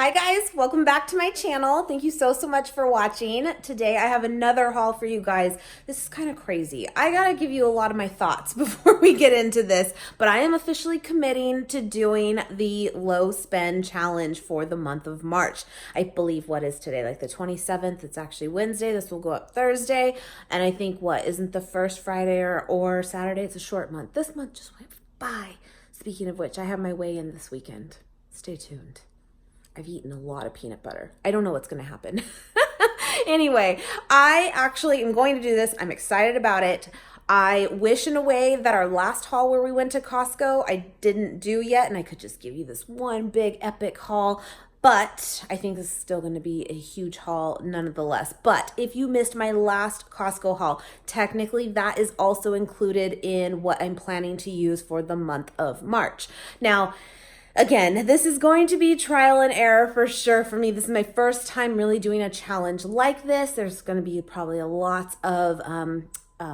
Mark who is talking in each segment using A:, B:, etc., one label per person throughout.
A: Hi guys, welcome back to my channel. Thank you so much for watching. Today I have another haul for you guys. This is kind of crazy. I gotta give you a lot of my thoughts before we get into this, but I am officially committing to doing the low spend challenge for the month of March. I believe what is today, like the 27th, it's actually Wednesday. This will go up Thursday. And I think isn't the first Friday or Saturday? It's a short month. This month just went by. Speaking of which, I have my weigh in this weekend. Stay tuned. I've eaten a lot of peanut butter. I don't know what's going to happen. Anyway, I actually am going to do this. I'm excited about it. I wish in a way that our last haul where we went to Costco, I didn't do yet, and I could just give you this one big epic haul. But I think this is still going to be a huge haul nonetheless. But if you missed my last Costco haul, technically that is also included in what I'm planning to use for the month of March. Now, again, this is going to be trial and error for sure for me. This is my first time really doing a challenge like this. There's going to be probably a lot of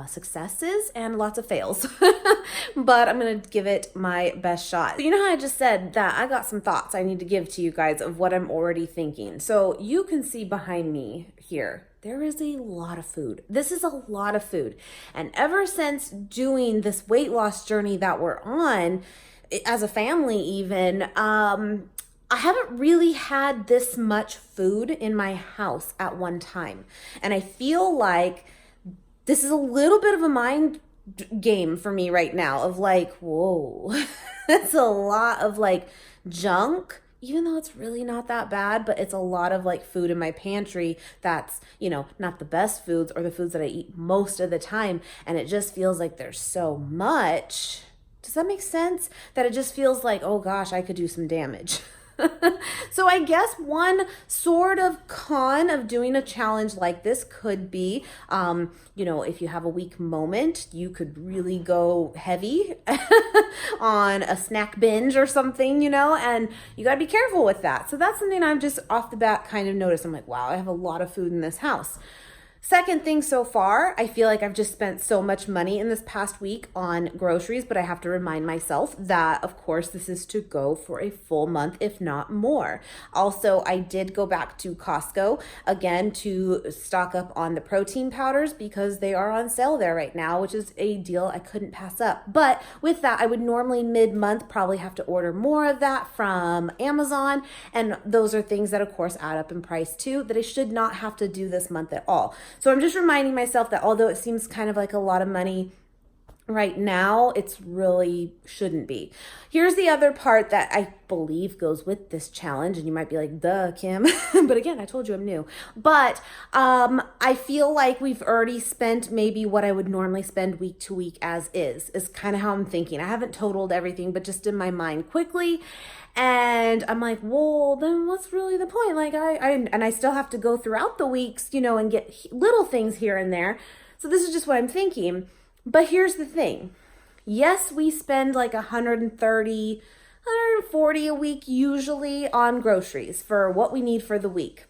A: successes and lots of fails, but I'm going to give it my best shot. You know how I just said that I got some thoughts I need to give to you guys of what I'm already thinking. So you can see behind me here, there is a lot of food. This is a lot of food. And ever since doing this weight loss journey that we're on, as a family even, I haven't really had this much food in my house at one time. And I feel like this is a little bit of a mind game for me right now of like, whoa, that's a lot of like junk, even though it's really not that bad, but it's a lot of like food in my pantry that's, not the best foods or the foods that I eat most of the time. And it just feels like there's so much. Does that make sense? That it just feels like, oh gosh, I could do some damage. So I guess one sort of con of doing a challenge like this could be, if you have a weak moment, you could really go heavy on a snack binge or something, and you got to be careful with that. So that's something I'm just off the bat kind of noticed. I'm like, wow, I have a lot of food in this house. Second thing so far, I feel like I've just spent so much money in this past week on groceries, but I have to remind myself that, of course, this is to go for a full month, if not more. Also, I did go back to Costco again to stock up on the protein powders because they are on sale there right now, which is a deal I couldn't pass up. But with that, I would normally mid-month probably have to order more of that from Amazon. And those are things that, of course, add up in price too, that I should not have to do this month at all. So I'm just reminding myself that although it seems kind of like a lot of money right now, it's really shouldn't be. Here's the other part that I believe goes with this challenge, and you might be like, duh, Kim. But again, I told you I'm new. But I feel like we've already spent maybe what I would normally spend week to week as is kind of how I'm thinking. I haven't totaled everything, but just in my mind quickly. And I'm like, well, then what's really the point? Like I still have to go throughout the weeks, and get little things here and there. So this is just what I'm thinking. But here's the thing. Yes, we spend like 130, 140 a week usually on groceries for what we need for the week.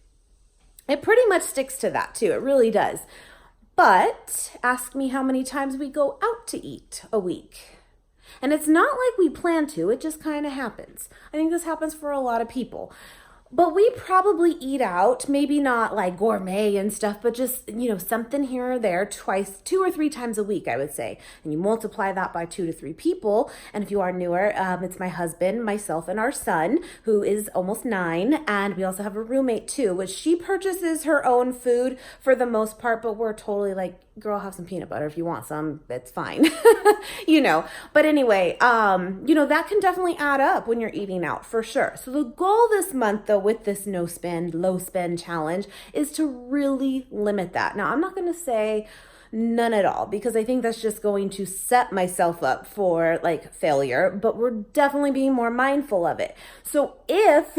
A: It pretty much sticks to that too. It really does. But ask me how many times we go out to eat a week. And it's not like we plan to, it just kind of happens. I think this happens for a lot of people. But we probably eat out, maybe not like gourmet and stuff, but just, something here or there two or three times a week, I would say. And you multiply that by 2 to 3 people. And if you are newer, it's my husband, myself, and our son, who is almost 9. And we also have a roommate too, which she purchases her own food for the most part, but we're totally like, girl, have some peanut butter if you want some, that's fine. But anyway, that can definitely add up when you're eating out for sure. So the goal this month though, with this no spend, low spend challenge is to really limit that. Now, I'm not going to say none at all because I think that's just going to set myself up for like failure, but we're definitely being more mindful of it. So if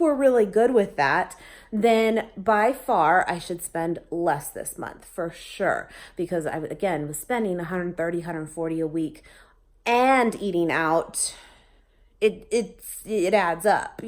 A: we're really good with that, then by far I should spend less this month for sure, because I again was spending 130, 140 a week and eating out. It adds up,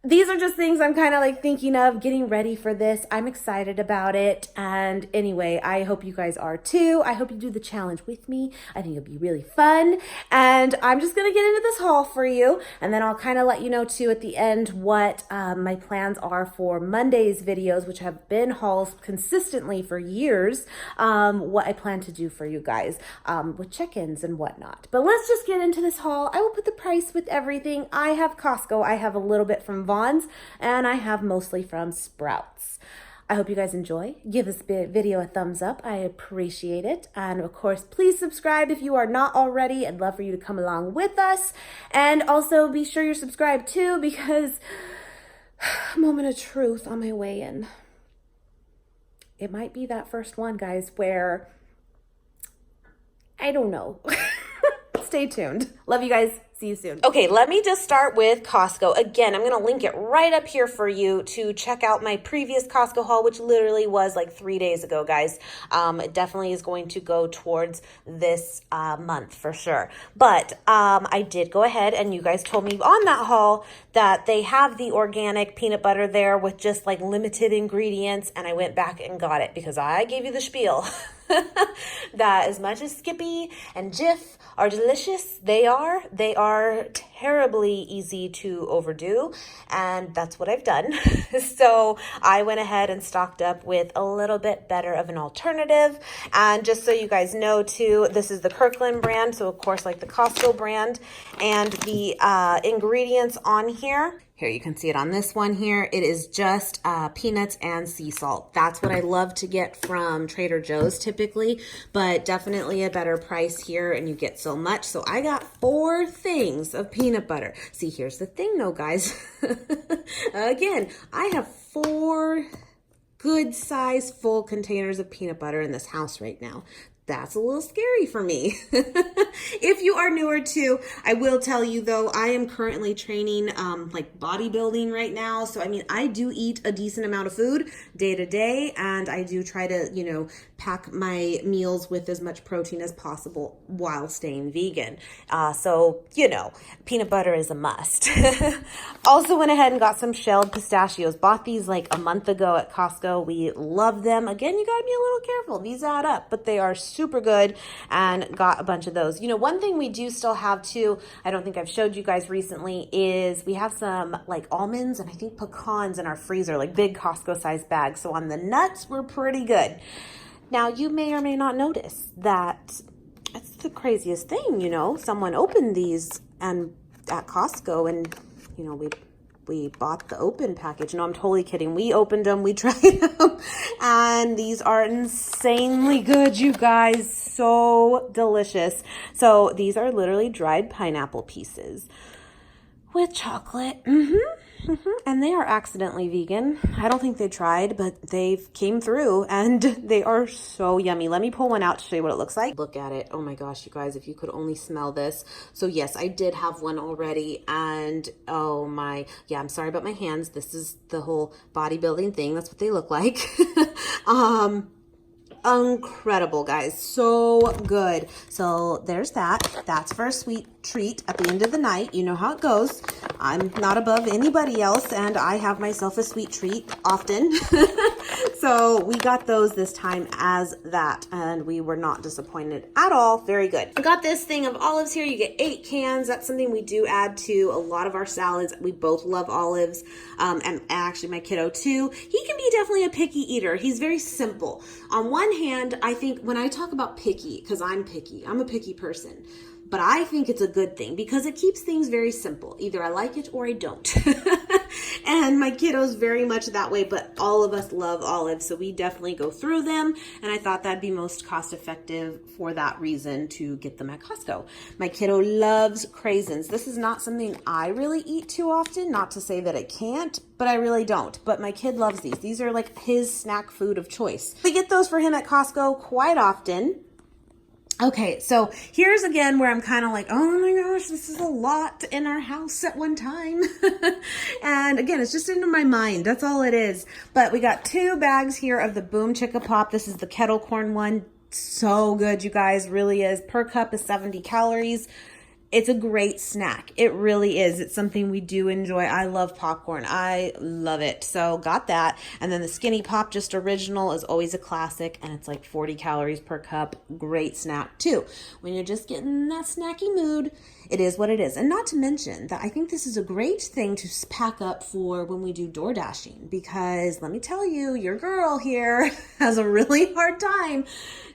A: these are just things I'm kind of like thinking of, getting ready for this. I'm excited about it. And anyway, I hope you guys are too. I hope you do the challenge with me. I think it'll be really fun. And I'm just going to get into this haul for you. And then I'll kind of let you know too at the end what my plans are for Monday's videos, which have been hauls consistently for years. What I plan to do for you guys with check-ins and whatnot. But let's just get into this haul. I will put the price with everything. I have Costco. I have a little bit from Vaughn's, and I have mostly from Sprouts. I hope you guys enjoy. Give this video a thumbs up. I appreciate it. And of course, please subscribe if you are not already. I'd love for you to come along with us. And also be sure you're subscribed too, because moment of truth on my way in. It might be that first one, guys, where I don't know. Stay tuned. Love you guys. See you soon. Okay, let me just start with Costco. Again, I'm going to link it right up here for you to check out my previous Costco haul, which literally was like 3 days ago, guys. It definitely is going to go towards this month for sure. But I did go ahead, and you guys told me on that haul that they have the organic peanut butter there with just like limited ingredients, and I went back and got it because I gave you the spiel. That as much as Skippy and Jif are delicious, they are terribly easy to overdo, and that's what I've done. So I went ahead and stocked up with a little bit better of an alternative. And just so you guys know too, this is the Kirkland brand, so of course like the Costco brand, and the ingredients on here. Here, you can see it on this one here. It is just peanuts and sea salt. That's what I love to get from Trader Joe's typically, but definitely a better price here, and you get so much. So I got 4 things of peanut butter. See, here's the thing though, guys. Again, I have 4 good size full containers of peanut butter in this house right now. That's a little scary for me. If you are newer too, I will tell you though, I am currently training like bodybuilding right now. So I mean, I do eat a decent amount of food day to day, and I do try to, you know, pack my meals with as much protein as possible while staying vegan. So, you know, peanut butter is a must. Also went ahead and got some shelled pistachios. Bought these like a month ago at Costco. We love them. Again, you gotta be a little careful. These add up, but they are super good, and got a bunch of those. You know, one thing we do still have too, I don't think I've showed you guys recently, is we have some like almonds and I think pecans in our freezer, like big Costco sized bags. So on the nuts, we're pretty good. Now, you may or may not notice that it's the craziest thing, you know, someone opened these and at Costco, and, you know, we bought the open package. No, I'm totally kidding. We opened them, we tried them, and these are insanely good, you guys. So delicious. So these are literally dried pineapple pieces with chocolate. And they are accidentally vegan. I don't think they tried, but they came through, and they are so yummy. Let me pull one out to show you what it looks like. Look at it. Oh my gosh, you guys, if you could only smell this. So yes, I did have one already, and oh my, yeah, I'm sorry about my hands. This is the whole bodybuilding thing. That's what they look like. Incredible, guys. So good. So there's that. That's for a sweet treat at the end of the night. You know how it goes. I'm not above anybody else, and I have myself a sweet treat often. So we got those this time as that, and we were not disappointed at all. Very good. I got this thing of olives here. You get 8 cans. That's something we do add to a lot of our salads. We both love olives, and actually my kiddo too. He can be definitely a picky eater. He's very simple. On one hand, I think when I talk about picky, because I'm a picky person, but I think it's a good thing because it keeps things very simple. Either I like it or I don't. And my kiddo's very much that way, but all of us love olives, so we definitely go through them, and I thought that'd be most cost effective for that reason to get them at Costco. My kiddo loves craisins. This is not something I really eat too often, not to say that I can't, but I really don't. But my kid loves these. These are like his snack food of choice. We get those for him at Costco quite often. Okay, so here's again where I'm kind of like, oh my gosh, this is a lot in our house at one time. And again, it's just into my mind. That's all it is. But we got 2 bags here of the Boom Chicka Pop. This is the kettle corn one. So good, you guys. Really is. Per cup is 70 calories. it's a great snack. It really is. It's something we do enjoy. I love popcorn. I love it. So got that. And then the Skinny Pop, just original, is always a classic. And it's like 40 calories per cup. Great snack too. When you're just getting in that snacky mood, it is what it is. And not to mention that I think this is a great thing to pack up for when we do door dashing, because let me tell you, your girl here has a really hard time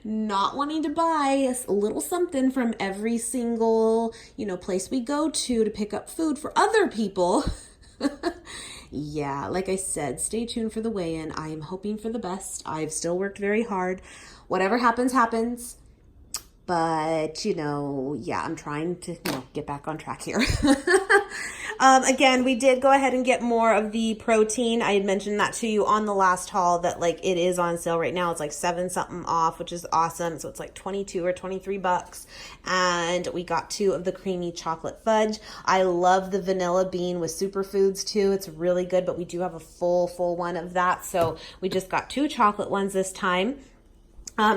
A: not wanting to buy a little something from every single, place we go to pick up food for other people. Yeah, like I said, stay tuned for the weigh-in. I am hoping for the best. I've still worked very hard. Whatever happens, happens. But, yeah, I'm trying to get back on track here. Again, we did go ahead and get more of the protein. I had mentioned that to you on the last haul that it is on sale right now. It's like 7 something off, which is awesome. So it's like 22 or 23 bucks. And we got 2 of the creamy chocolate fudge. I love the vanilla bean with superfoods too. It's really good, but we do have a full one of that. So we just got 2 chocolate ones this time.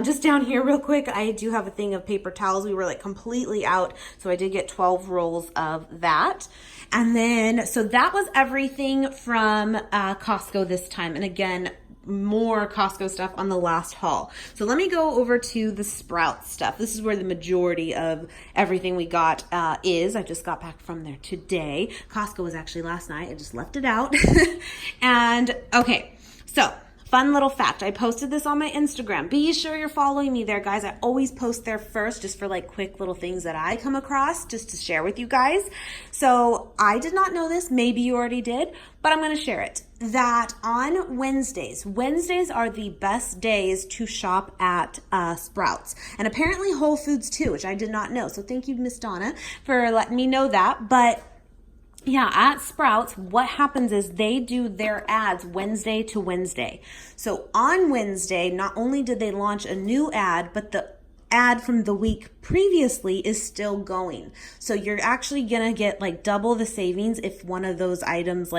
A: Just down here real quick, I do have a thing of paper towels. We were completely out, so I did get 12 rolls of that. And then, so that was everything from Costco this time. And again, more Costco stuff on the last haul. So let me go over to the Sprouts stuff. This is where the majority of everything we got is. I just got back from there today. Costco was actually last night. I just left it out. And okay, so fun little fact. I posted this on my Instagram. Be sure you're following me there, guys. I always post there first just for quick little things that I come across just to share with you guys. So I did not know this. Maybe you already did, but I'm going to share it. That on Wednesdays are the best days to shop at Sprouts. And apparently Whole Foods too, which I did not know. So thank you, Miss Donna, for letting me know that. But yeah, at Sprouts, what happens is they do their ads Wednesday to Wednesday. So on Wednesday, not only did they launch a new ad, but the ad from the week previously is still going. So you're actually gonna get double the savings if one of those items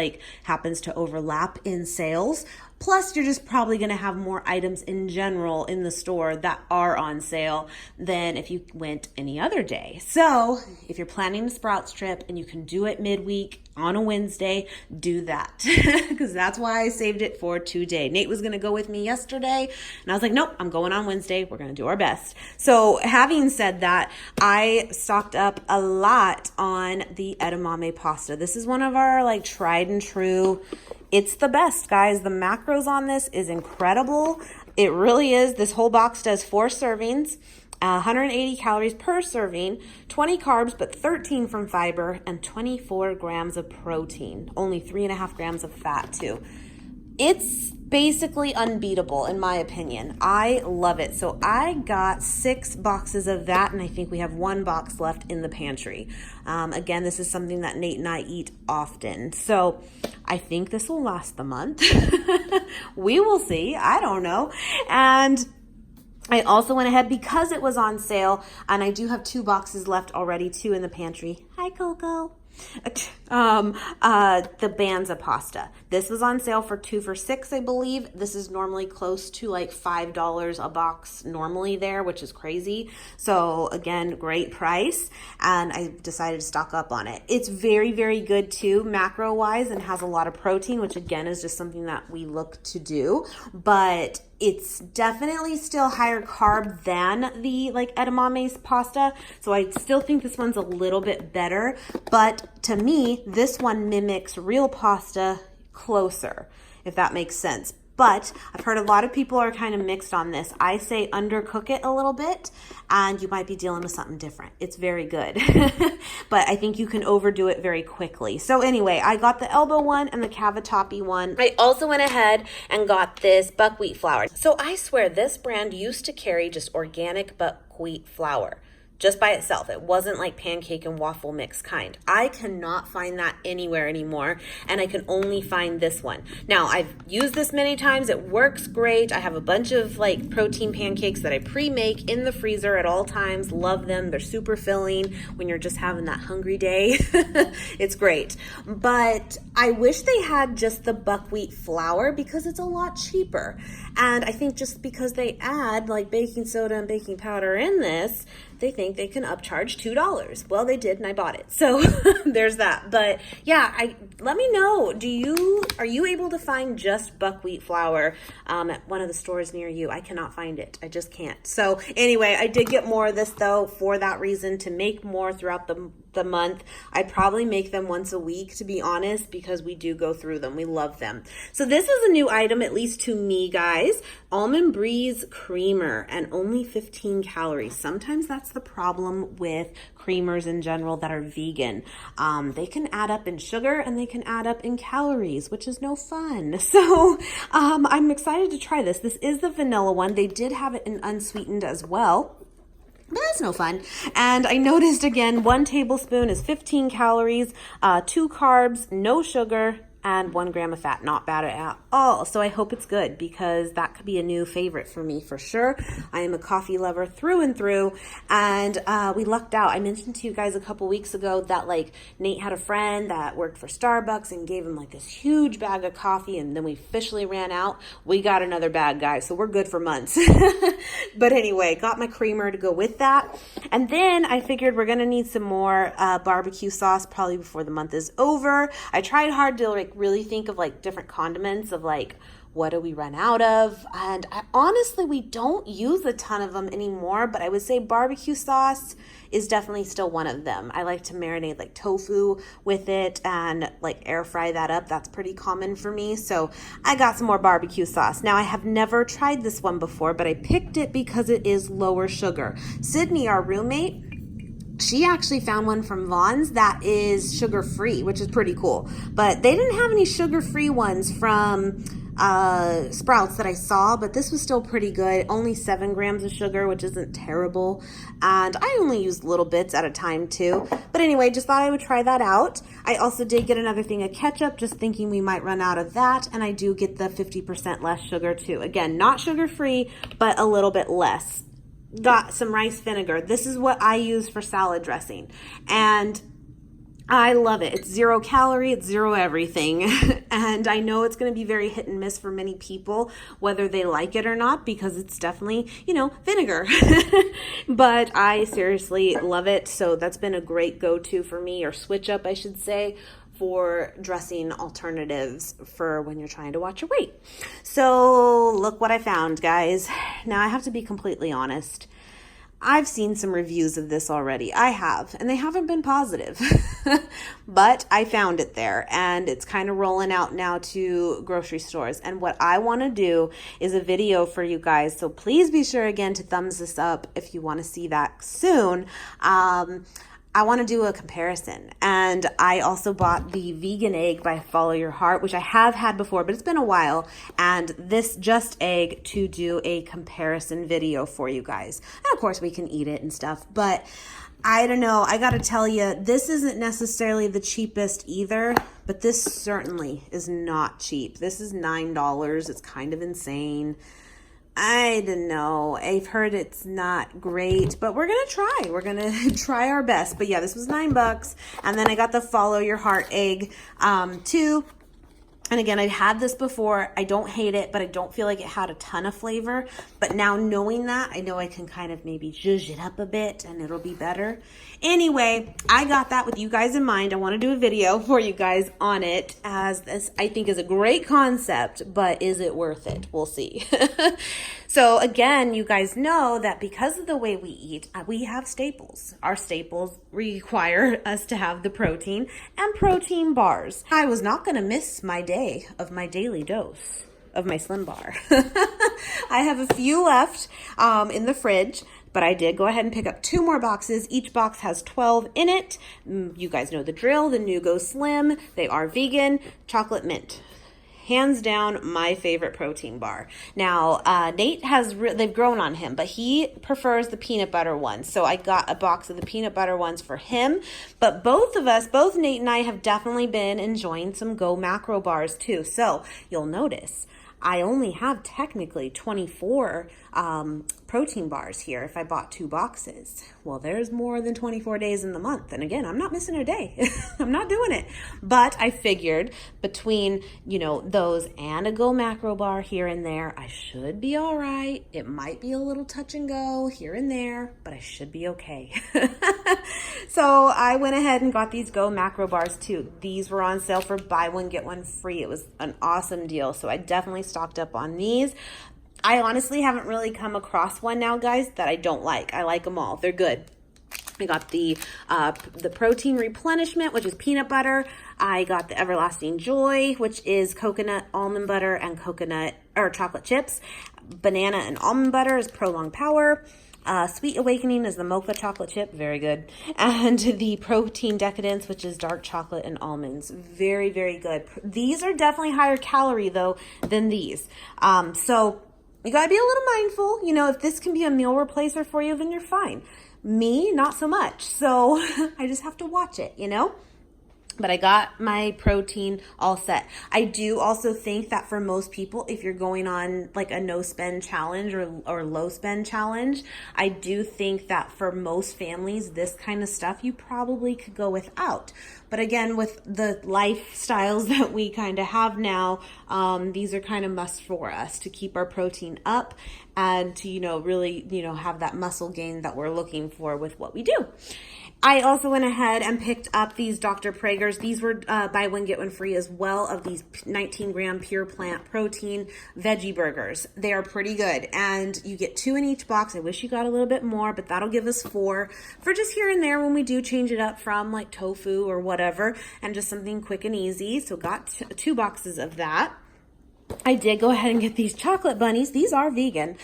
A: happens to overlap in sales. Plus, you're just probably going to have more items in general in the store that are on sale than if you went any other day. So if you're planning a Sprouts trip and you can do it midweek on a Wednesday, do that. Because that's why I saved it for today. Nate was going to go with me yesterday, and I was like, nope, I'm going on Wednesday. We're going to do our best. So having said that, I stocked up a lot on the edamame pasta. This is one of our tried and true. It's the best, guys. The macros on this is incredible. It really is. This whole box does 4 servings, 180 calories per serving, 20 carbs, but 13 from fiber, and 24 grams of protein. Only 3.5 grams of fat, too. It's basically unbeatable, in my opinion. I love it. So I got 6 boxes of that, and I think we have 1 box left in the pantry. Again, this is something that Nate and I eat often. So I think this will last the month. We will see. I don't know. And I also went ahead because it was on sale, and I do have 2 boxes left already too in the pantry. Hi, Coco. The Banza pasta. This was on sale for 2 for $6, I believe. This is normally close to $5 a box normally there, which is crazy. So again, great price, and I decided to stock up on it. It's very, very good too, macro wise, and has a lot of protein, which again is just something that we look to do, but it's definitely still higher carb than the edamame pasta. So I still think this one's a little bit better, but to me, this one mimics real pasta closer, if that makes sense. But I've heard a lot of people are kind of mixed on this. I say undercook it a little bit, and you might be dealing with something different. It's very good. But I think you can overdo it very quickly. So anyway, I got the elbow one and the cavatappi one. I also went ahead and got this buckwheat flour. So I swear this brand used to carry just organic buckwheat flour. Just by itself. It wasn't like pancake and waffle mix kind. I cannot find that anywhere anymore, and I can only find this one. Now, I've used this many times. It works great. I have a bunch of protein pancakes that I pre-make in the freezer at all times. Love them. They're super filling when you're just having that hungry day. It's great. But I wish they had just the buckwheat flour because it's a lot cheaper. And I think just because they add baking soda and baking powder in this, they think they can upcharge $2. Well, they did, and I bought it. So there's that. But yeah, let me know. Are you able to find just buckwheat flour at one of the stores near you? I cannot find it. I just can't. So anyway, I did get more of this though for that reason, to make more throughout the month. I probably make them once a week, to be honest, because we do go through them. We love them. So this is a new item, at least to me, guys. Almond Breeze creamer, and only 15 calories. Sometimes that's the problem with creamers in general that are vegan. They can add up in sugar and they can add up in calories, which is no fun. So I'm excited to try this. This is the vanilla one. They did have it in unsweetened as well. But that's no fun. And I noticed again, 1 tablespoon is 15 calories, 2 carbs, no sugar, and 1 gram of fat. Not bad at all. So I hope it's good, because that could be a new favorite for me for sure. I am a coffee lover through and through, and we lucked out. I mentioned to you guys a couple weeks ago that like Nate had a friend that worked for Starbucks and gave him like this huge bag of coffee, and then we officially ran out. We got another bag, guys, so we're good for months. But anyway, got my creamer to go with that. And then I figured we're gonna need some more barbecue sauce probably before the month is over. I tried hard to like really think of like different condiments of like, what do we run out of? And honestly, we don't use a ton of them anymore, but I would say barbecue sauce is definitely still one of them. I like to marinate like tofu with it and like air fry that up. That's pretty common for me. So I got some more barbecue sauce. Now I have never tried this one before, but I picked it because it is lower sugar. Sydney, our roommate, she actually found one from Vaughn's that is sugar-free, which is pretty cool. But they didn't have any sugar-free ones from Sprouts that I saw, but this was still pretty good. Only 7 grams of sugar, which isn't terrible. And I only used little bits at a time too. But anyway, just thought I would try that out. I also did get another thing of ketchup, just thinking we might run out of that. And I do get the 50% less sugar too. Again, not sugar-free, but a little bit less. Got some rice vinegar. This is what I use for salad dressing, and I love it. It's 0 calorie, it's 0 everything. And I know it's going to be very hit and miss for many people, whether they like it or not, because it's definitely, vinegar. But I seriously love it. So that's been a great go-to for me, or switch up, I should say, for dressing alternatives for when you're trying to watch your weight. So look what I found, guys. Now I have to be completely honest. I've seen some reviews of this already. I have, and they haven't been positive. But I found it there, and it's kind of rolling out now to grocery stores. And what I want to do is a video for you guys. So please be sure again to thumbs this up if you want to see that soon. I want to do a comparison. And I also bought the vegan egg by Follow Your Heart, which I have had before, but it's been a while. And this just egg to do a comparison video for you guys. And of course we can eat it and stuff, but I don't know. I got to tell you, this isn't necessarily the cheapest either, but this certainly is not cheap. This is $9. It's kind of insane. I don't know. I've heard it's not great, but we're going to try. We're going to try our best. But yeah, this was $9. And then I got the Follow Your Heart egg, too. And again, I've had this before. I don't hate it, but I don't feel like it had a ton of flavor. But now knowing that, I know I can kind of maybe zhuzh it up a bit and it'll be better. Anyway, I got that with you guys in mind. I want to do a video for you guys on it, as this I think is a great concept, but is it worth it? We'll see. So again, you guys know that because of the way we eat, we have staples. Our staples require us to have the protein and protein bars. I was not going to miss my day of my daily dose of my Slim Bar. I have a few left in the fridge, but I did go ahead and pick up 2 more boxes. Each box has 12 in it. You guys know the drill, the Nugo Slim. They are vegan, chocolate mint. Hands down, my favorite protein bar. Now, Nate they've grown on him, but he prefers the peanut butter ones. So I got a box of the peanut butter ones for him. But both Nate and I have definitely been enjoying some Go Macro bars too. So you'll notice I only have technically 24 protein bars here if I bought 2 boxes. Well, there's more than 24 days in the month. And again, I'm not missing a day. I'm not doing it. But I figured between, those and a Go Macro bar here and there, I should be all right. It might be a little touch and go here and there, but I should be okay. So I went ahead and got these Go Macro bars too. These were on sale for buy one, get one free. It was an awesome deal. So I definitely stocked up on these. I honestly haven't really come across one now, guys, that I don't like. I like them all. They're good. I got the protein replenishment, which is peanut butter. I got the Everlasting Joy, which is coconut, almond butter, and coconut or chocolate chips. Banana and almond butter is Prolonged Power. Sweet Awakening is the mocha chocolate chip, very good. And the Protein Decadence, which is dark chocolate and almonds, very, very good. These are definitely higher calorie though than these. So you gotta be a little mindful. If this can be a meal replacer for you, then you're fine. Me, not so much. So I just have to watch it, But I got my protein all set. I do also think that for most people, if you're going on like a no spend challenge or low spend challenge, I do think that for most families, this kind of stuff you probably could go without. But again, with the lifestyles that we kind of have now, these are kind of must for us to keep our protein up and to, really, have that muscle gain that we're looking for with what we do. I also went ahead and picked up these Dr. Prager's. These were buy one, get one free as well, of these 19-gram pure plant protein veggie burgers. They are pretty good, and you get 2 in each box. I wish you got a little bit more, but that'll give us 4 for just here and there when we do change it up from like tofu or whatever, and just something quick and easy. So got 2 boxes of that. I did go ahead and get these chocolate bunnies. These are vegan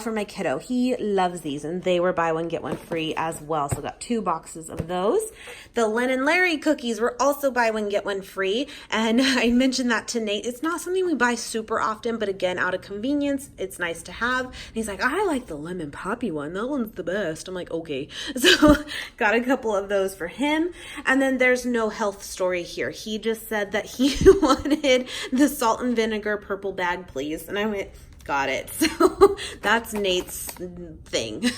A: for my kiddo. He loves these, and they were buy one, get one free as well. So I got 2 boxes of those. The Len and Larry cookies were also buy one, get one free. And I mentioned that to Nate. It's not something we buy super often, but again, out of convenience, it's nice to have. And he's like, I like the lemon poppy one. That one's the best. I'm like, okay. So got a couple of those for him. And then there's no health story here. He just said that he wanted the salt and vinegar purple bag, please. And I went, got it. So that's Nate's thing.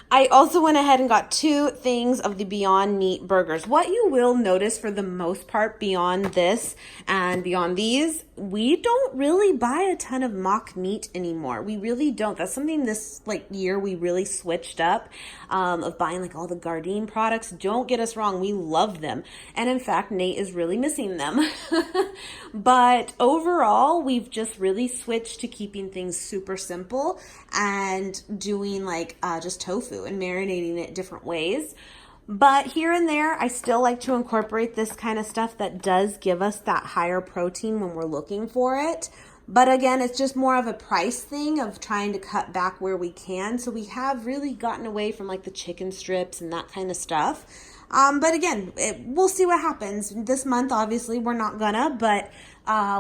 A: I also went ahead and got 2 things of the Beyond Meat burgers. What you will notice for the most part beyond this and beyond these, we don't really buy a ton of mock meat anymore. We really don't. That's something this year we really switched up of buying all the Gardein products. Don't get us wrong. We love them. And in fact, Nate is really missing them. But overall, we've just really switched to keeping things super simple and doing just tofu and marinating it different ways. But here and there, I still like to incorporate this kind of stuff that does give us that higher protein when we're looking for it. But again, it's just more of a price thing of trying to cut back where we can. So we have really gotten away from the chicken strips and that kind of stuff. But again, we'll see what happens. This month, obviously, we're not gonna, but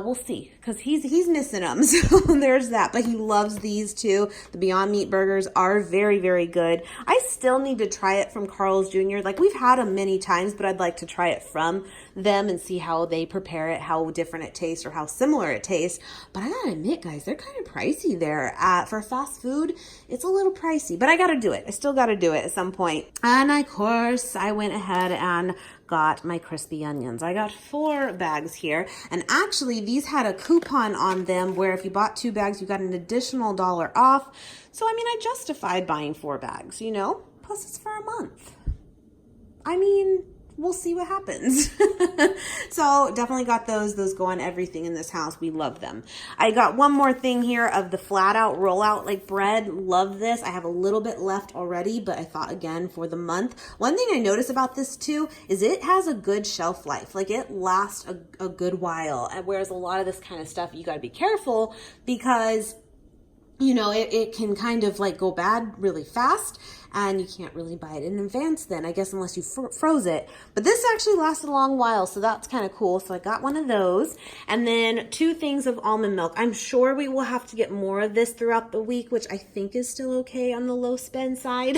A: we'll see, because he's missing them. So there's that. But he loves these too. The Beyond Meat burgers are very, very good. I still need to try it from Carl's Jr. We've had them many times, but I'd like to try it from them and see how they prepare it, how different it tastes, or how similar it tastes. But I gotta admit, guys, they're kind of pricey there. For fast food, it's a little pricey, but I gotta do it. I still gotta do it at some point. And of course, I went ahead and got my crispy onions. I got 4 bags here, and actually these had a coupon on them where if you bought 2 bags, you got an additional $1 off. So I mean, I justified buying 4 bags, plus it's for a month. I mean, we'll see what happens. So definitely got those. Those go on everything in this house. We love them. I got one more thing here of the flat out rollout bread. Love this. I have a little bit left already, but I thought again for the month. One thing I noticed about this too is it has a good shelf life. It lasts a good while. Whereas a lot of this kind of stuff, you got to be careful because you know, it can kind of like go bad really fast, and you can't really buy it in advance then, I guess, unless you froze it. But this actually lasted a long while, so that's kind of cool. So I got one of those, and then 2 things of almond milk. I'm sure we will have to get more of this throughout the week, which I think is still okay on the low spend side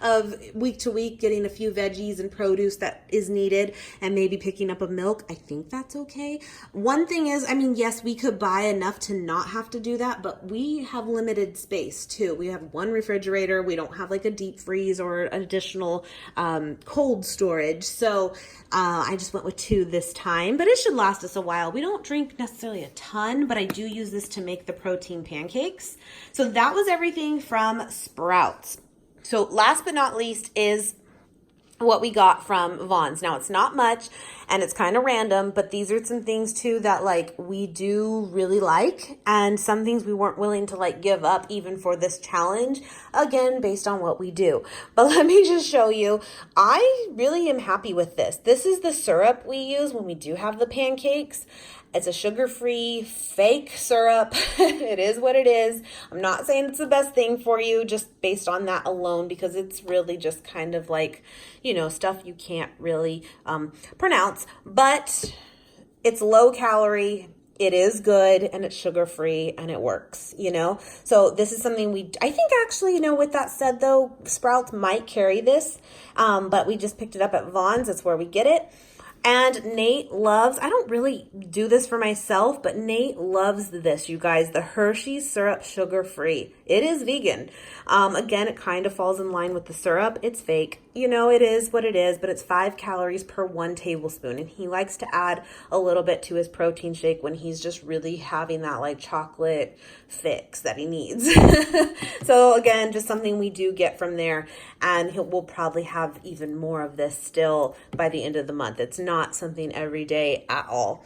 A: of week to week, getting a few veggies and produce that is needed, and maybe picking up a milk. I think that's okay. One thing is, I mean, yes, we could buy enough to not have to do that, but we have limited space too. We have one refrigerator. We don't have like a deep freeze or additional cold storage. So I just went with 2 this time, but it should last us a while. We don't drink necessarily a ton, but I do use this to make the protein pancakes. So that was everything from Sprouts. So last but not least is what we got from Vons. Now, it's not much and it's kind of random, but these are some things too that like we do really like, and some things we weren't willing to like give up even for this challenge, again based on what we do. But let me just show you, I really am happy with this. This is the syrup we use when we do have the pancakes. It's a sugar-free fake syrup. It is what it is. I'm not saying it's the best thing for you just based on that alone, because it's really just kind of like, you know, stuff you can't really pronounce, but it's low calorie. It is good, and it's sugar-free, and it works, you know? So this is something I think actually, you know, with that said though, Sprouts might carry this, but we just picked it up at Vons. That's where we get it. And Nate loves, I don't really do this for myself, but Nate loves this, you guys, the Hershey's syrup sugar-free. It is vegan. Again, it kind of falls in line with the syrup. It's fake. You know, it is what it is, but it's 5 calories per 1 tablespoon. And he likes to add a little bit to his protein shake when he's just really having that like chocolate fix that he needs. So again, just something we do get from there. And we'll probably have even more of this still by the end of the month. It's not something every day at all.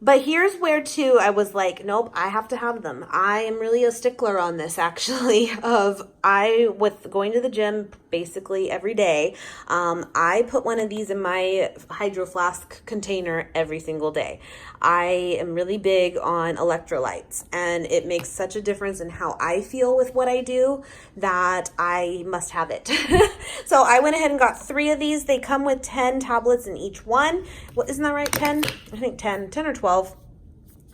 A: But here's where too I was like, nope, I have to have them. I am really a stickler on this actually, with going to the gym basically every day. I put one of these in my Hydro Flask container every single day. I am really big on electrolytes, and it makes such a difference in how I feel with what I do that I must have it. So I went ahead and got 3 of these. They come with 10 tablets in each one. What, isn't that right? 10? I think 10 or 12.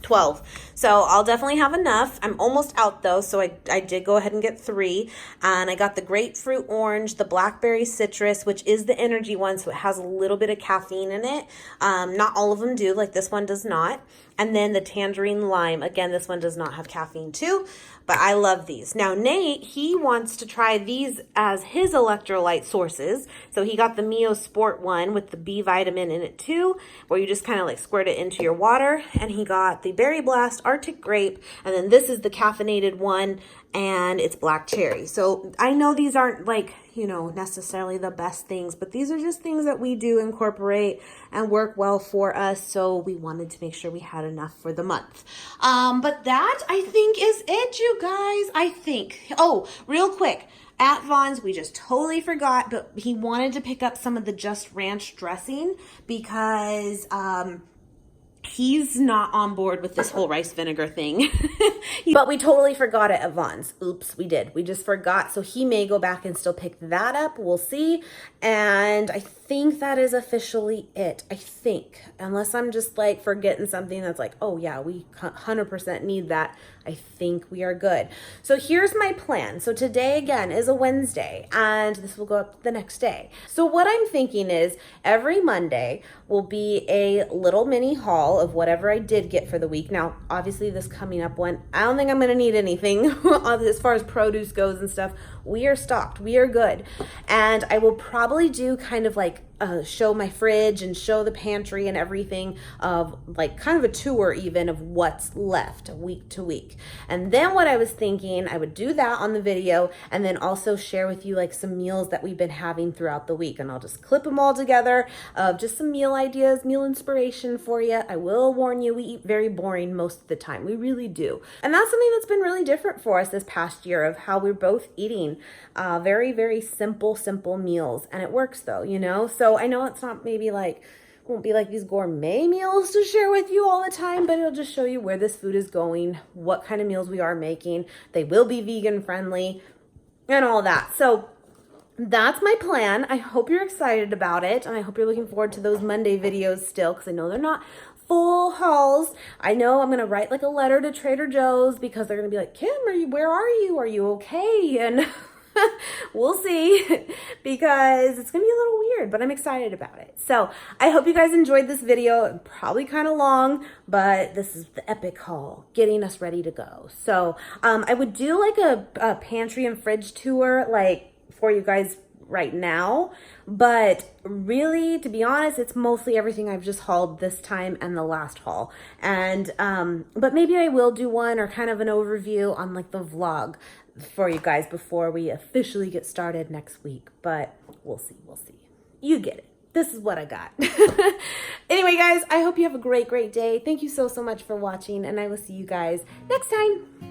A: 12. So I'll definitely have enough. I'm almost out though, so I did go ahead and get 3. And I got the grapefruit orange, the blackberry citrus, which is the energy one, so it has a little bit of caffeine in it. Not all of them do, like this one does not. And then the tangerine lime. Again, this one does not have caffeine too, but I love these. Now, Nate, he wants to try these as his electrolyte sources. So he got the Mio Sport one with the B vitamin in it too, where you just kind of like squirt it into your water. And he got the Berry Blast Arctic Grape. And then this is the caffeinated one, and it's black cherry. So I know these aren't like, you know, necessarily the best things, but these are just things that we do incorporate and work well for us. So we wanted to make sure we had enough for the month. But that I think is it, you guys. I think, oh, real quick, at Vons, we just totally forgot, but he wanted to pick up some of the Just Ranch dressing because, he's not on board with this whole rice vinegar thing. But we totally forgot it at Vons. Oops, we did. We just forgot. So he may go back and still pick that up. We'll see. And I think that is officially it. I think. Unless I'm just like forgetting something that's like, oh yeah, we 100% need that. I think we are good. So here's my plan. So today again is a Wednesday, and this will go up the next day. So what I'm thinking is every Monday will be a little mini haul of whatever I did get for the week. Now, obviously this coming up one, I don't think I'm going to need anything as far as produce goes and stuff. We are stocked. We are good. And I will probably do kind of like show my fridge and show the pantry and everything of like kind of a tour even of what's left week to week. And then what I was thinking, I would do that on the video and then also share with you like some meals that we've been having throughout the week. And I'll just clip them all together of just some meal ideas, meal inspiration for you. I will warn you, we eat very boring most of the time. We really do. And that's something that's been really different for us this past year of how we're both eating very, very simple meals. And it works though, you know? So I know it's not maybe like Won't be like these gourmet meals to share with you all the time, but it'll just show you where this food is going, what kind of meals we are making. They will be vegan friendly and all that. So that's my plan. I hope you're excited about it, and I hope you're looking forward to those Monday videos still, because I know they're not full hauls. I know I'm going to write like a letter to Trader Joe's, because they're going to be like, Kim, where are you? Are you okay? And we'll see, because it's going to be a little weird, but I'm excited about it. So I hope you guys enjoyed this video. Probably kind of long, but this is the epic haul, getting us ready to go. So I would do like a pantry and fridge tour like for you guys right now, but really, to be honest, it's mostly everything I've just hauled this time and the last haul. And but maybe I will do one, or kind of an overview on like the vlog for you guys before we officially get started next week. But we'll see. You get it. This is what I got. Anyway, guys, I hope you have a great day. Thank you so much for watching, and I will see you guys next time.